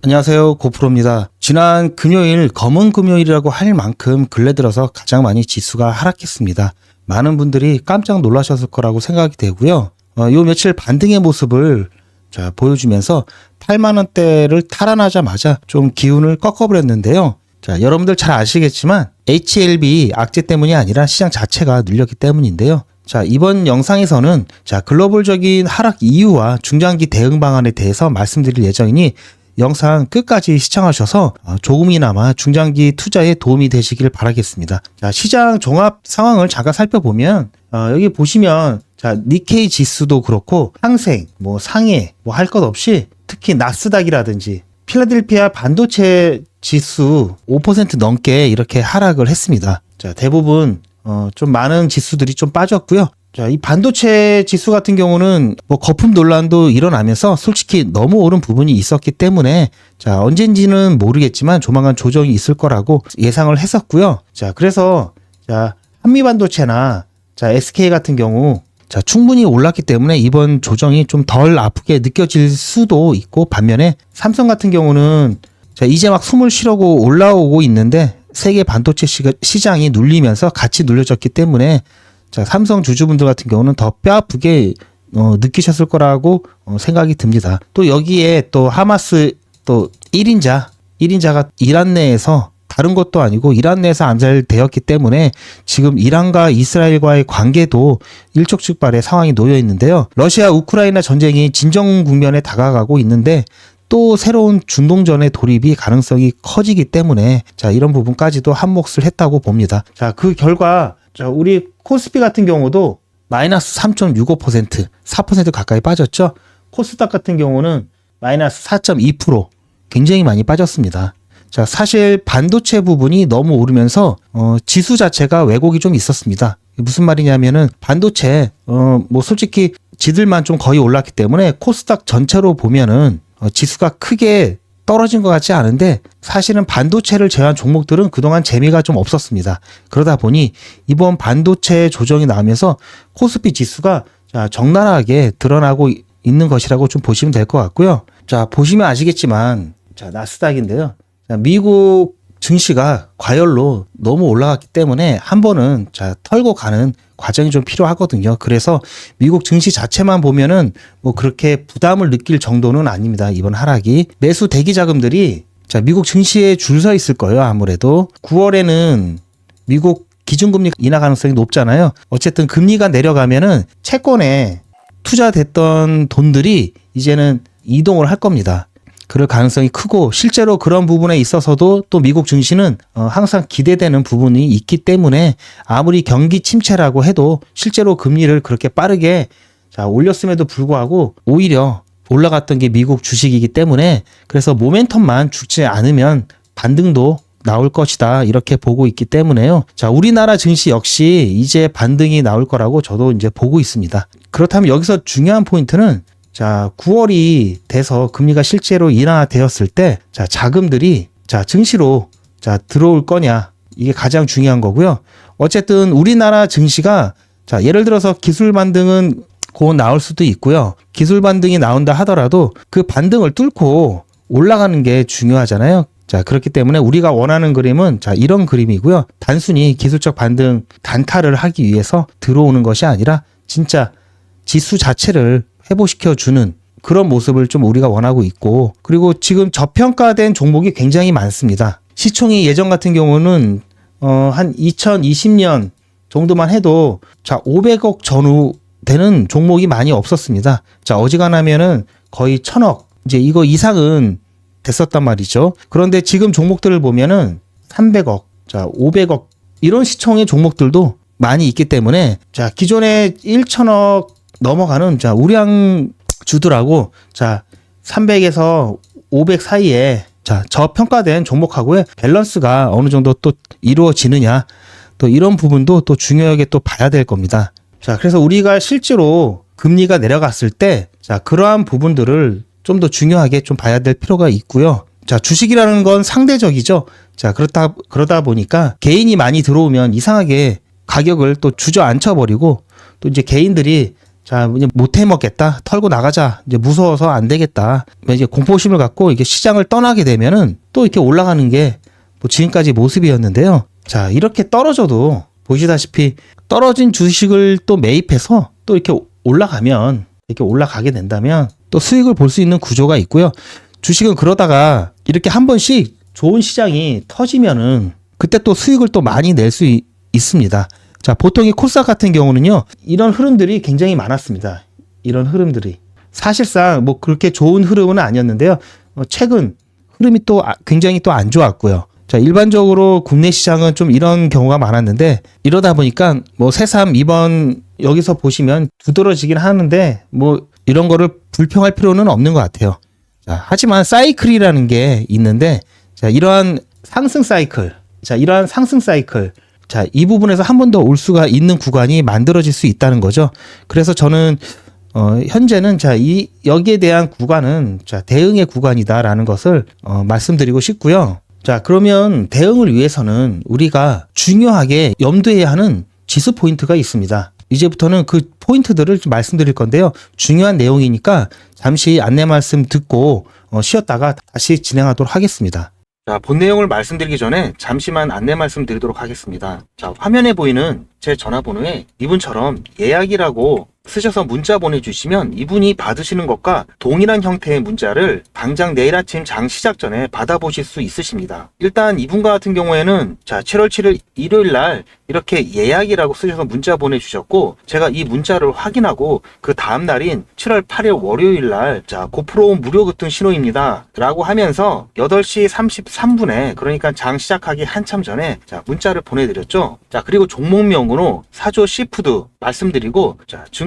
안녕하세요, 고프로입니다. 지난 금요일 검은 금요일이라고 할 만큼 근래 들어서 가장 많이 지수가 하락했습니다. 많은 분들이 깜짝 놀라셨을 거라고 생각이 되고요. 요 며칠 반등의 모습을 보여주면서 8만원대를 탈환하자마자 좀 기운을 꺾어버렸는데요. 여러분들 잘 아시겠지만 HLB 악재 때문이 아니라 시장 자체가 눌렸기 때문인데요. 이번 영상에서는 글로벌적인 하락 이유와 중장기 대응 방안에 대해서 말씀드릴 예정이니 영상 끝까지 시청하셔서 조금이나마 중장기 투자에 도움이 되시길 바라겠습니다. 시장 종합 상황을 잠깐 살펴보면 여기 보시면 니케이 지수도 그렇고 상생, 상해 할 것 없이 특히 나스닥이라든지 필라델피아 반도체 지수 5% 넘게 이렇게 하락을 했습니다. 대부분 좀 많은 지수들이 좀 빠졌고요. 이 반도체 지수 같은 경우는 거품 논란도 일어나면서 솔직히 너무 오른 부분이 있었기 때문에 언젠지는 모르겠지만 조만간 조정이 있을 거라고 예상을 했었고요. 그래서 한미반도체나 SK 같은 경우 충분히 올랐기 때문에 이번 조정이 좀 덜 아프게 느껴질 수도 있고, 반면에 삼성 같은 경우는 이제 막 숨을 쉬려고 올라오고 있는데 세계 반도체 시장이 눌리면서 같이 눌려졌기 때문에 삼성 주주분들 같은 경우는 더 뼈아프게 느끼셨을 거라고 생각이 듭니다. 또 여기에 또 하마스 또 1인자가 이란 내에서 다른 것도 아니고 이란 내에서 암살되었기 때문에 지금 이란과 이스라엘과의 관계도 일촉즉발의 상황이 놓여 있는데요. 러시아 우크라이나 전쟁이 진정 국면에 다가가고 있는데 또 새로운 중동전의 돌입이 가능성이 커지기 때문에 이런 부분까지도 한몫을 했다고 봅니다. 그 결과 우리 코스피 같은 경우도 마이너스 3.65%, 4% 가까이 빠졌죠. 코스닥 같은 경우는 마이너스 4.2%, 굉장히 많이 빠졌습니다. 사실 반도체 부분이 너무 오르면서 지수 자체가 왜곡이 좀 있었습니다. 무슨 말이냐면은 반도체 솔직히 지들만 좀 거의 올랐기 때문에 코스닥 전체로 보면은 지수가 크게 떨어진 것 같지 않은데 사실은 반도체를 제외한 종목들은 그동안 재미가 좀 없었습니다. 그러다 보니 이번 반도체 조정이 나오면서 코스피 지수가 적나라하게 드러나고 있는 것이라고 좀 보시면 될 것 같고요. 보시면 아시겠지만 나스닥인데요. 미국 증시가 과열로 너무 올라갔기 때문에 한 번은 털고 가는 과정이 좀 필요하거든요. 그래서 미국 증시 자체만 보면은 그렇게 부담을 느낄 정도는 아닙니다. 이번 하락이. 매수 대기 자금들이 미국 증시에 줄 서 있을 거예요. 아무래도 9월에는 미국 기준금리 인하 가능성이 높잖아요. 어쨌든 금리가 내려가면은 채권에 투자됐던 돈들이 이제는 이동을 할 겁니다. 그럴 가능성이 크고, 실제로 그런 부분에 있어서도 또 미국 증시는 항상 기대되는 부분이 있기 때문에 아무리 경기 침체라고 해도 실제로 금리를 그렇게 빠르게 올렸음에도 불구하고 오히려 올라갔던 게 미국 주식이기 때문에, 그래서 모멘텀만 죽지 않으면 반등도 나올 것이다 이렇게 보고 있기 때문에요. 우리나라 증시 역시 이제 반등이 나올 거라고 저도 이제 보고 있습니다. 그렇다면 여기서 중요한 포인트는 9월이 돼서 금리가 실제로 인하되었을 때 자금들이 증시로 들어올 거냐, 이게 가장 중요한 거고요. 어쨌든 우리나라 증시가 예를 들어서 기술 반등은 곧 나올 수도 있고요. 기술 반등이 나온다 하더라도 그 반등을 뚫고 올라가는 게 중요하잖아요. 그렇기 때문에 우리가 원하는 그림은 이런 그림이고요. 단순히 기술적 반등 단타를 하기 위해서 들어오는 것이 아니라 진짜 지수 자체를 회복시켜주는 그런 모습을 좀 우리가 원하고 있고, 그리고 지금 저평가된 종목이 굉장히 많습니다. 시총이 예전 같은 경우는 한 2020년 정도만 해도 500억 전후 되는 종목이 많이 없었습니다. 어지간하면은 거의 1000억 이제 이거 이상은 됐었단 말이죠. 그런데 지금 종목들을 보면은 300억, 500억 이런 시총의 종목들도 많이 있기 때문에 기존에 1,000억 넘어가는 우량 주들하고 300에서 500 사이에 저평가된 종목하고의 밸런스가 어느 정도 또 이루어지느냐, 또 이런 부분도 또 중요하게 또 봐야 될 겁니다. 그래서 우리가 실제로 금리가 내려갔을 때 그러한 부분들을 좀 더 중요하게 좀 봐야 될 필요가 있고요. 주식이라는 건 상대적이죠. 그러다 보니까 개인이 많이 들어오면 이상하게 가격을 또 주저앉혀버리고, 또 이제 개인들이 자, 이제 못해 먹겠다. 털고 나가자. 이제 무서워서 안 되겠다. 이제 공포심을 갖고 이게 시장을 떠나게 되면은 또 이렇게 올라가는 게 뭐 지금까지 모습이었는데요. 자, 이렇게 떨어져도 보시다시피 떨어진 주식을 또 매입해서 또 이렇게 올라가면, 이렇게 올라가게 된다면 또 수익을 볼 수 있는 구조가 있고요. 주식은 그러다가 이렇게 한 번씩 좋은 시장이 터지면은 그때 또 수익을 또 많이 낼 수 있습니다. 자, 보통 이 코스닥 같은 경우는요, 이런 흐름들이 굉장히 많았습니다. 이런 흐름들이. 사실상 뭐 그렇게 좋은 흐름은 아니었는데요. 최근 흐름이 또 굉장히 또 안 좋았고요. 자, 일반적으로 국내 시장은 좀 이런 경우가 많았는데, 이러다 보니까 뭐 새삼 이번 여기서 보시면 두드러지긴 하는데, 뭐 이런 거를 불평할 필요는 없는 것 같아요. 자, 하지만 사이클이라는 게 있는데, 자, 이러한 상승 사이클, 자, 이 부분에서 한 번 더 올 수가 있는 구간이 만들어질 수 있다는 거죠. 그래서 저는 현재는 여기에 대한 구간은 대응의 구간이다라는 것을 말씀드리고 싶고요. 자, 그러면 대응을 위해서는 우리가 중요하게 염두해야 하는 지수 포인트가 있습니다. 이제부터는 그 포인트들을 좀 말씀드릴 건데요. 중요한 내용이니까 잠시 안내 말씀 듣고 쉬었다가 다시 진행하도록 하겠습니다. 자, 본 내용을 말씀드리기 전에 잠시만 안내 말씀드리도록 하겠습니다. 자, 화면에 보이는 제 전화번호에 이분처럼 예약이라고 쓰셔서 문자 보내주시면 이분이 받으시는 것과 동일한 형태의 문자를 당장 내일 아침 장 시작 전에 받아보실 수 있으십니다. 일단 이분 같은 경우에는 7월 7일 일요일 날 이렇게 예약이라고 쓰셔서 문자 보내주셨고, 제가 이 문자를 확인하고 그 다음 날인 7월 8일 월요일 날 고프로 무료 급등 신호입니다 라고 하면서 8시 33분에, 그러니까 장 시작하기 한참 전에 문자를 보내드렸죠. 자, 그리고 종목명으로 사조 시푸드 말씀드리고,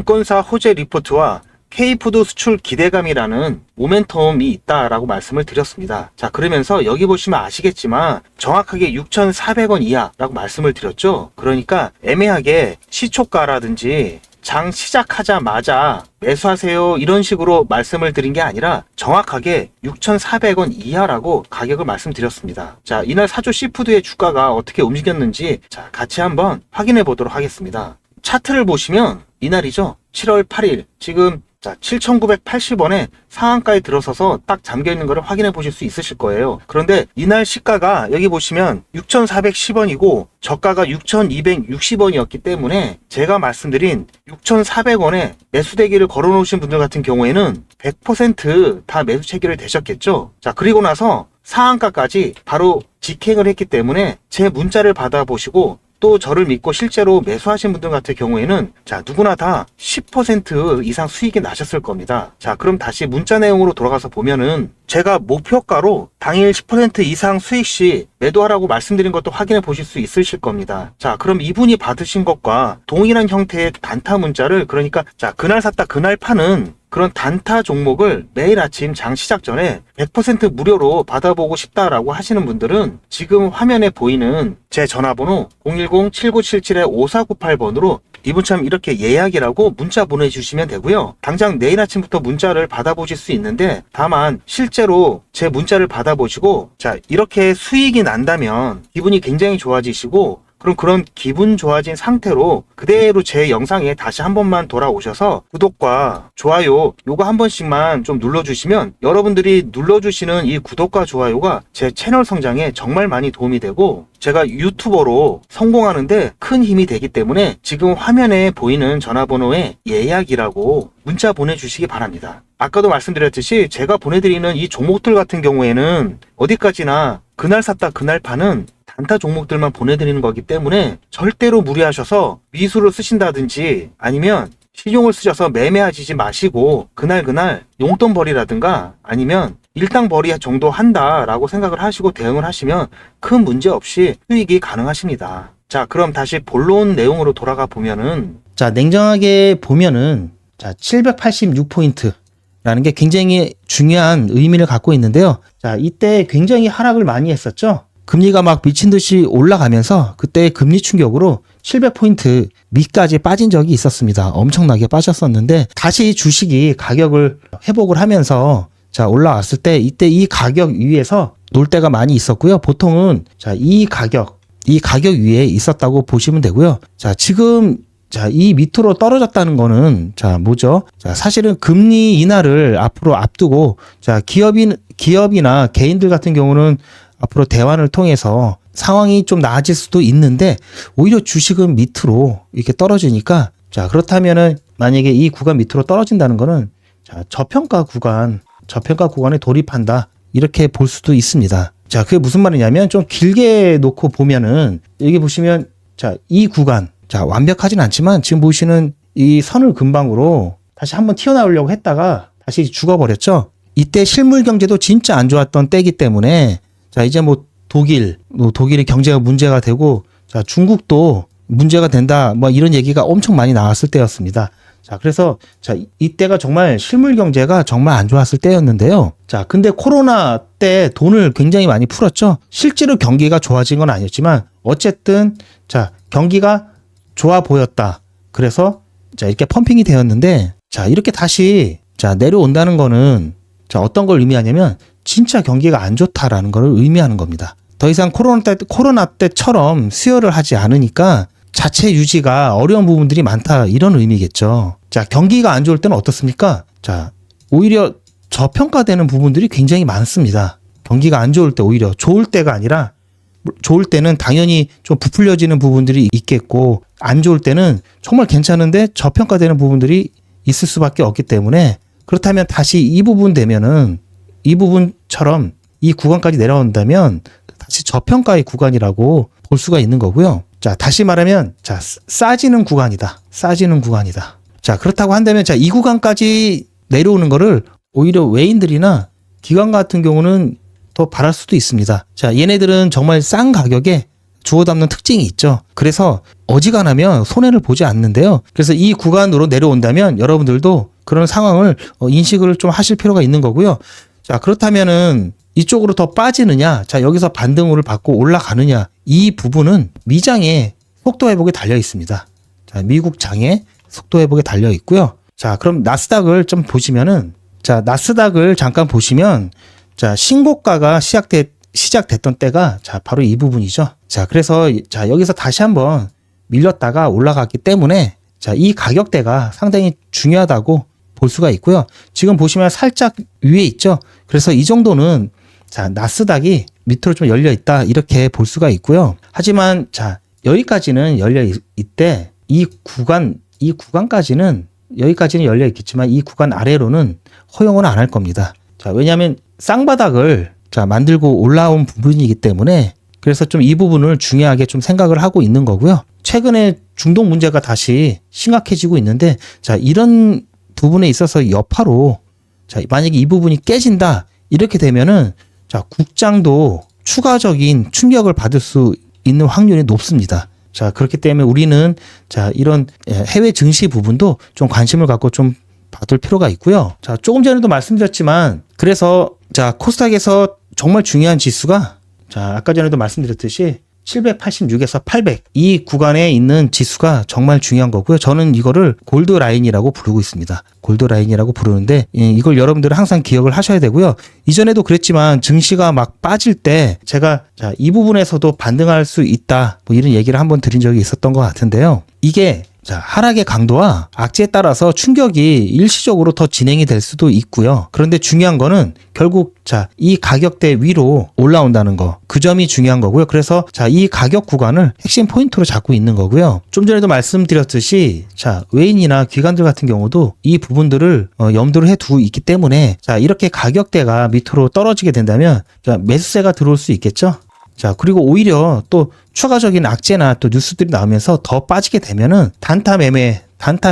증권사 호재 리포트와 K푸드 수출 기대감이라는 모멘텀이 있다라고 말씀을 드렸습니다. 자, 그러면서 여기 보시면 아시겠지만 정확하게 6,400원 이하라고 말씀을 드렸죠. 그러니까 애매하게 시초가라든지 장 시작하자마자 매수하세요 이런 식으로 말씀을 드린 게 아니라 정확하게 6,400원 이하라고 가격을 말씀드렸습니다. 자, 이날 사조 시푸드의 주가가 어떻게 움직였는지 같이 한번 확인해 보도록 하겠습니다. 차트를 보시면 이날이죠. 7월 8일 지금 7,980원에 상한가에 들어서서 딱 잠겨있는 것을 확인해 보실 수 있으실 거예요. 그런데 이날 시가가 여기 보시면 6,410원이고 저가가 6,260원이었기 때문에 제가 말씀드린 6,400원에 매수대기를 걸어 놓으신 분들 같은 경우에는 100% 매수 체결이 되셨겠죠. 자, 그리고 나서 상한가까지 바로 직행을 했기 때문에 제 문자를 받아보시고 또 저를 믿고 실제로 매수하신 분들 같은 경우에는 누구나 다 10% 이상 수익이 나셨을 겁니다. 자, 그럼 다시 문자 내용으로 돌아가서 보면은 제가 목표가로 당일 10% 이상 수익 시 매도하라고 말씀드린 것도 확인해 보실 수 있으실 겁니다. 자, 그럼 이분이 받으신 것과 동일한 형태의 단타 문자를, 그러니까 그날 샀다 그날 파는 그런 단타 종목을 매일 아침 장 시작 전에 100% 무료로 받아보고 싶다라고 하시는 분들은 지금 화면에 보이는 제 전화번호 010-7977-5498번으로 이분처럼 이렇게 예약이라고 문자 보내주시면 되고요. 당장 내일 아침부터 문자를 받아보실 수 있는데, 다만 실제로 제 문자를 받아보시고 이렇게 수익이 난다면 기분이 굉장히 좋아지시고, 그럼 그런 기분 좋아진 상태로 그대로 제 영상에 다시 한 번만 돌아오셔서 구독과 좋아요 요거 한 번씩만 좀 눌러주시면, 여러분들이 눌러주시는 이 구독과 좋아요가 제 채널 성장에 정말 많이 도움이 되고 제가 유튜버로 성공하는데 큰 힘이 되기 때문에 지금 화면에 보이는 전화번호에 예약이라고 문자 보내주시기 바랍니다. 아까도 말씀드렸듯이 제가 보내드리는 이 종목들 같은 경우에는 어디까지나 그날 샀다 그날 파는 단타 종목들만 보내드리는 거기 때문에 절대로 무리하셔서 미수를 쓰신다든지 아니면 신용을 쓰셔서 매매하지 마시고 그날 용돈벌이라든가 아니면 일당벌이 정도 한다라고 생각을 하시고 대응을 하시면 큰 문제 없이 수익이 가능하십니다. 자, 그럼 다시 본론 내용으로 돌아가 보면은, 냉정하게 보면은 786포인트라는 게 굉장히 중요한 의미를 갖고 있는데요. 이때 굉장히 하락을 많이 했었죠. 금리가 막 미친 듯이 올라가면서 그때 금리 충격으로 700포인트 밑까지 빠진 적이 있었습니다. 엄청나게 빠졌었는데 다시 주식이 가격을 회복을 하면서 올라왔을 때 이때 이 가격 위에서 놀 때가 많이 있었고요. 보통은 이 가격 위에 있었다고 보시면 되고요. 지금 자, 이 밑으로 떨어졌다는 거는 자, 뭐죠? 자, 사실은 금리 인하를 앞으로 앞두고 자, 기업이나 개인들 같은 경우는 앞으로 대환을 통해서 상황이 좀 나아질 수도 있는데 오히려 주식은 밑으로 이렇게 떨어지니까 자, 그렇다면은 만약에 이 구간 밑으로 떨어진다는 거는 자, 저평가 구간에 돌입한다. 이렇게 볼 수도 있습니다. 자, 그게 무슨 말이냐면 좀 길게 놓고 보면은 여기 보시면 자, 이 구간 자, 완벽하진 않지만 지금 보시는 이 선을 근방으로 다시 한번 튀어나오려고 했다가 다시 죽어버렸죠. 이때 실물 경제도 진짜 안 좋았던 때이기 때문에 자, 이제 뭐 독일의 경제가 문제가 되고 자, 중국도 문제가 된다. 뭐 이런 얘기가 엄청 많이 나왔을 때였습니다. 자, 그래서 자, 이때가 정말 실물 경제가 정말 안 좋았을 때였는데요. 자, 근데 코로나 때 돈을 굉장히 많이 풀었죠. 실제로 경기가 좋아진 건 아니었지만 어쨌든 자, 경기가 좋아 보였다. 그래서 자, 이렇게 펌핑이 되었는데 자, 이렇게 다시 자, 내려온다는 거는 자, 어떤 걸 의미하냐면 진짜 경기가 안 좋다라는 걸 의미하는 겁니다. 더 이상 코로나 때처럼 수요를 하지 않으니까 자체 유지가 어려운 부분들이 많다 이런 의미겠죠. 자, 경기가 안 좋을 때는 어떻습니까? 자, 오히려 저평가되는 부분들이 굉장히 많습니다. 경기가 안 좋을 때 오히려 좋을 때가 아니라 좋을 때는 당연히 좀 부풀려지는 부분들이 있겠고 안 좋을 때는 정말 괜찮은데 저평가되는 부분들이 있을 수밖에 없기 때문에 그렇다면 다시 이 부분 되면은 이 부분처럼 이 구간까지 내려온다면 다시 저평가의 구간이라고 볼 수가 있는 거고요. 자, 다시 말하면 자, 싸지는 구간이다. 자, 그렇다고 한다면 자, 이 구간까지 내려오는 거를 오히려 외인들이나 기관 같은 경우는 더 바랄 수도 있습니다. 자, 얘네들은 정말 싼 가격에 주워 담는 특징이 있죠. 그래서 어지간하면 손해를 보지 않는데요. 그래서 이 구간으로 내려온다면 여러분들도 그런 상황을 인식을 좀 하실 필요가 있는 거고요. 자, 그렇다면은 이쪽으로 더 빠지느냐, 자, 여기서 반등을 받고 올라가느냐, 이 부분은 미장의 속도 회복에 달려 있습니다. 자, 미국 장의 속도 회복에 달려 있고요. 자, 그럼 나스닥을 좀 보시면은, 자, 나스닥을 잠깐 보시면, 자, 신고가가 시작됐던 때가, 자, 바로 이 부분이죠. 자, 그래서, 자, 여기서 다시 한번 밀렸다가 올라갔기 때문에, 자, 이 가격대가 상당히 중요하다고 볼 수가 있고요. 지금 보시면 살짝 위에 있죠. 그래서 이 정도는 자, 나스닥이 밑으로 좀 열려 있다 이렇게 볼 수가 있고요. 하지만 자, 여기까지는 열려 있대. 이 구간까지는 여기까지는 열려 있겠지만 이 구간 아래로는 허용은 안 할 겁니다. 자, 왜냐하면 쌍바닥을 자, 만들고 올라온 부분이기 때문에 그래서 좀 이 부분을 중요하게 좀 생각을 하고 있는 거고요. 최근에 중동 문제가 다시 심각해지고 있는데 자, 이런 부분에 있어서 여파로 자, 만약에 이 부분이 깨진다 이렇게 되면은 자, 국장도 추가적인 충격을 받을 수 있는 확률이 높습니다. 자, 그렇기 때문에 우리는 자, 이런 해외 증시 부분도 좀 관심을 갖고 좀 받을 필요가 있고요. 자, 조금 전에도 말씀드렸지만 그래서 자, 코스닥에서 정말 중요한 지수가 자, 아까 전에도 말씀드렸듯이 786에서 800 이 구간에 있는 지수가 정말 중요한 거고요. 저는 이거를 골드 라인이라고 부르고 있습니다. 골드 라인이라고 부르는데 이걸 여러분들은 항상 기억을 하셔야 되고요. 이전에도 그랬지만 증시가 막 빠질 때 제가 자, 이 부분에서도 반등할 수 있다 뭐 이런 얘기를 한번 드린 적이 있었던 것 같은데요. 이게 자, 하락의 강도와 악재에 따라서 충격이 일시적으로 더 진행이 될 수도 있고요. 그런데 중요한 거는 결국 자, 이 가격대 위로 올라온다는 거. 그 점이 중요한 거고요. 그래서 자, 이 가격 구간을 핵심 포인트로 잡고 있는 거고요. 좀 전에도 말씀드렸듯이 자, 외인이나 기관들 같은 경우도 이 부분들을 염두를 해 두고 있기 때문에 자, 이렇게 가격대가 밑으로 떨어지게 된다면 자, 매수세가 들어올 수 있겠죠. 자, 그리고 오히려 또 추가적인 악재나 또 뉴스들이 나오면서 더 빠지게 되면은 단타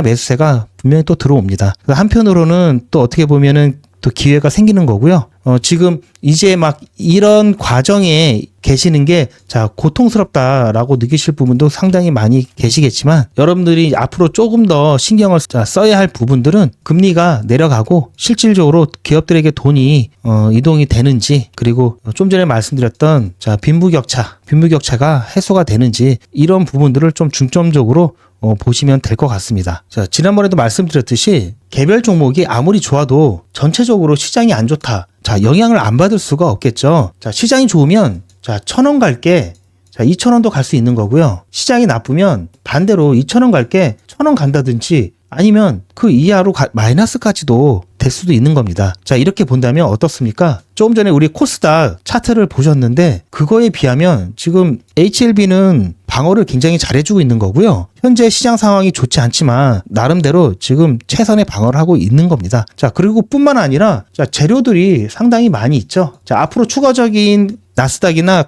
매수세가 분명히 또 들어옵니다. 한편으로는 또 어떻게 보면은 또 기회가 생기는 거고요. 지금 이제 막 이런 과정에 계시는 게 자, 고통스럽다라고 느끼실 부분도 상당히 많이 계시겠지만 여러분들이 앞으로 조금 더 신경을 써야 할 부분들은 금리가 내려가고 실질적으로 기업들에게 돈이 이동이 되는지 그리고 좀 전에 말씀드렸던 자, 빈부격차가 해소가 되는지 이런 부분들을 좀 중점적으로 보시면 될 것 같습니다. 자, 지난번에도 말씀드렸듯이 개별 종목이 아무리 좋아도 전체적으로 시장이 안 좋다. 자, 영향을 안 받을 수가 없겠죠. 자, 시장이 좋으면 자, 1,000원 갈게 자, 2,000원도 갈 수 있는 거고요. 시장이 나쁘면 반대로 2,000원 갈 게 1,000원 간다든지 아니면 그 이하로 마이너스까지도 될 수도 있는 겁니다. 자, 이렇게 본다면 어떻습니까? 조금 전에 우리 코스닥 차트를 보셨는데 그거에 비하면 지금 HLB는 방어를 굉장히 잘해주고 있는 거고요. 현재 시장 상황이 좋지 않지만 나름대로 지금 최선의 방어를 하고 있는 겁니다. 자, 그리고 뿐만 아니라 자, 재료들이 상당히 많이 있죠. 자, 앞으로 추가적인 나스닥이나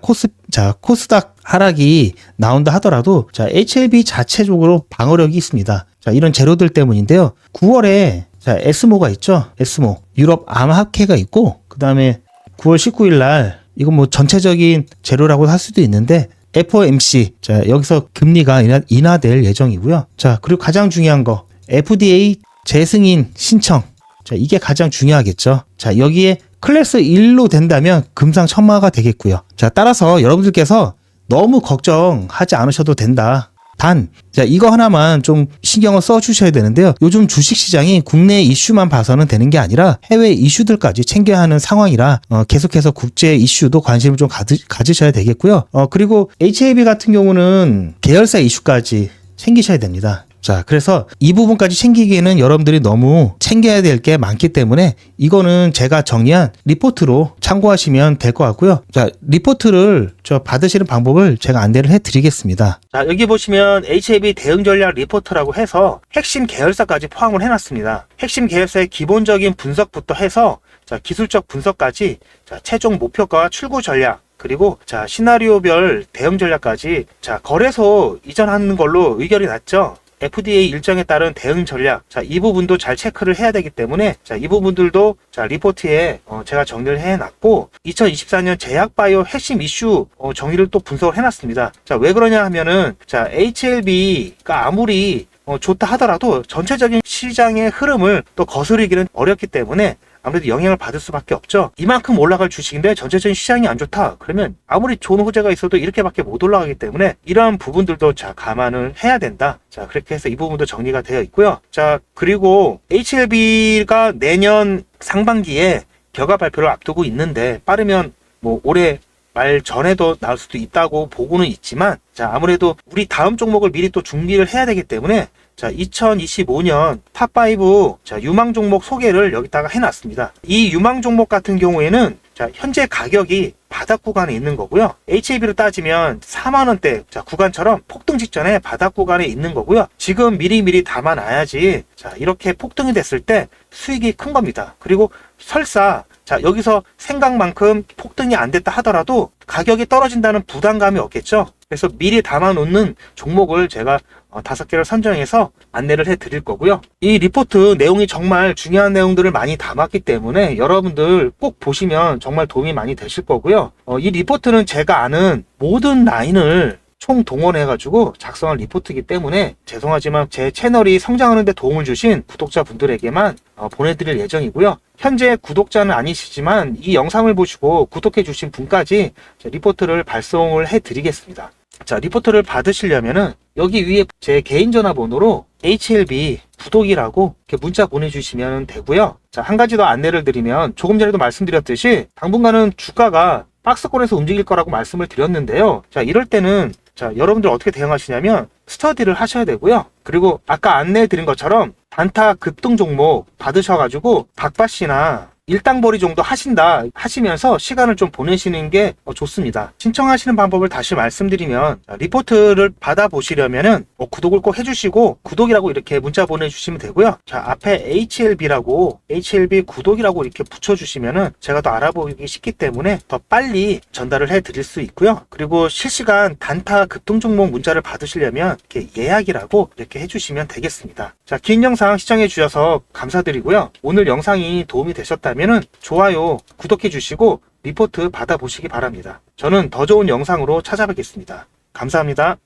코스닥 하락이 나온다 하더라도 자, HLB 자체적으로 방어력이 있습니다. 자, 이런 재료들 때문인데요. 9월에 자, 에스모가 있죠. 에스모. 유럽 암학회가 있고 그다음에 9월 19일 날 이건 뭐 전체적인 재료라고 할 수도 있는데 FOMC. 자, 여기서 금리가 인하될 예정이고요. 자, 그리고 가장 중요한 거 FDA 재승인 신청. 자, 이게 가장 중요하겠죠. 자, 여기에 클래스 1로 된다면 금상첨화가 되겠고요. 자, 따라서 여러분들께서 너무 걱정하지 않으셔도 된다. 단, 자, 이거 하나만 좀 신경을 써 주셔야 되는데요. 요즘 주식시장이 국내 이슈만 봐서는 되는 게 아니라 해외 이슈들까지 챙겨야 하는 상황이라 계속해서 국제 이슈도 관심을 좀 가지셔야 되겠고요. 그리고 HAB 같은 경우는 계열사 이슈까지 챙기셔야 됩니다. 자, 그래서 이 부분까지 챙기기에는 여러분들이 너무 챙겨야 될 게 많기 때문에 이거는 제가 정리한 리포트로 참고하시면 될 것 같고요. 자, 리포트를 받으시는 방법을 제가 안내를 해드리겠습니다. 자, 여기 보시면 HAB 대응 전략 리포트라고 해서 핵심 계열사까지 포함을 해놨습니다. 핵심 계열사의 기본적인 분석부터 해서 자, 기술적 분석까지 자, 최종 목표가와 출구 전략 그리고 자, 시나리오별 대응 전략까지 자, 거래소 이전하는 걸로 의결이 났죠. FDA 일정에 따른 대응 전략. 자, 이 부분도 잘 체크를 해야 되기 때문에 자, 이 부분들도 자, 리포트에 제가 정리를 해놨고 2024년 제약바이오 핵심 이슈 정리를 또 분석을 해놨습니다. 자, 왜 그러냐 하면은 자, HLB가 아무리 좋다 하더라도 전체적인 시장의 흐름을 또 거스르기는 어렵기 때문에 아무래도 영향을 받을 수밖에 없죠. 이만큼 올라갈 주식인데 전체적인 시장이 안 좋다. 그러면 아무리 좋은 호재가 있어도 이렇게밖에 못 올라가기 때문에 이러한 부분들도 자, 감안을 해야 된다. 자, 그렇게 해서 이 부분도 정리가 되어 있고요. 자, 그리고 HLB가 내년 상반기에 결과 발표를 앞두고 있는데 빠르면 뭐 올해 말 전에도 나올 수도 있다고 보고는 있지만 자, 아무래도 우리 다음 종목을 미리 또 준비를 해야 되기 때문에 자, 2025년 탑5 자, 유망 종목 소개를 여기다가 해놨습니다. 이 유망 종목 같은 경우에는 자, 현재 가격이 바닥 구간에 있는 거고요. HAB로 따지면 4만원대 자, 구간처럼 폭등 직전에 바닥 구간에 있는 거고요. 지금 미리미리 담아놔야지 자, 이렇게 폭등이 됐을 때 수익이 큰 겁니다. 그리고 설사 자, 여기서 생각만큼 폭등이 안 됐다 하더라도 가격이 떨어진다는 부담감이 없겠죠. 그래서 미리 담아놓는 종목을 제가 5개를 선정해서 안내를 해드릴 거고요. 이 리포트 내용이 정말 중요한 내용들을 많이 담았기 때문에 여러분들 꼭 보시면 정말 도움이 많이 되실 거고요. 이 리포트는 제가 아는 모든 라인을 총 동원해가지고 작성한 리포트이기 때문에 죄송하지만 제 채널이 성장하는 데 도움을 주신 구독자분들에게만 보내드릴 예정이고요. 현재 구독자는 아니시지만 이 영상을 보시고 구독해 주신 분까지 리포트를 발송을 해드리겠습니다. 자, 리포트를 받으시려면은 여기 위에 제 개인 전화번호로 HLB 구독이라고 이렇게 문자 보내주시면 되고요. 자, 한 가지 더 안내를 드리면 조금 전에도 말씀드렸듯이 당분간은 주가가 박스권에서 움직일 거라고 말씀을 드렸는데요. 자, 이럴 때는 자, 여러분들 어떻게 대응하시냐면 스터디를 하셔야 되고요. 그리고 아까 안내해 드린 것처럼 단타 급등 종목 받으셔가지고 박바씨나 일당벌이 정도 하시면서 시간을 좀 보내시는 게 좋습니다. 신청하시는 방법을 다시 말씀드리면 리포트를 받아보시려면은 구독을 꼭 해주시고 구독이라고 이렇게 문자 보내주시면 되고요. 자, 앞에 HLB 구독이라고 이렇게 붙여주시면은 제가 더 알아보기 쉽기 때문에 더 빨리 전달을 해드릴 수 있고요. 그리고 실시간 단타 급등 종목 문자를 받으시려면 이렇게 예약이라고 이렇게 해주시면 되겠습니다. 자, 긴 영상 시청해 주셔서 감사드리고요. 오늘 영상이 도움이 되셨다면 좋아요, 구독해 주시고 리포트 받아보시기 바랍니다. 저는 더 좋은 영상으로 찾아뵙겠습니다. 감사합니다.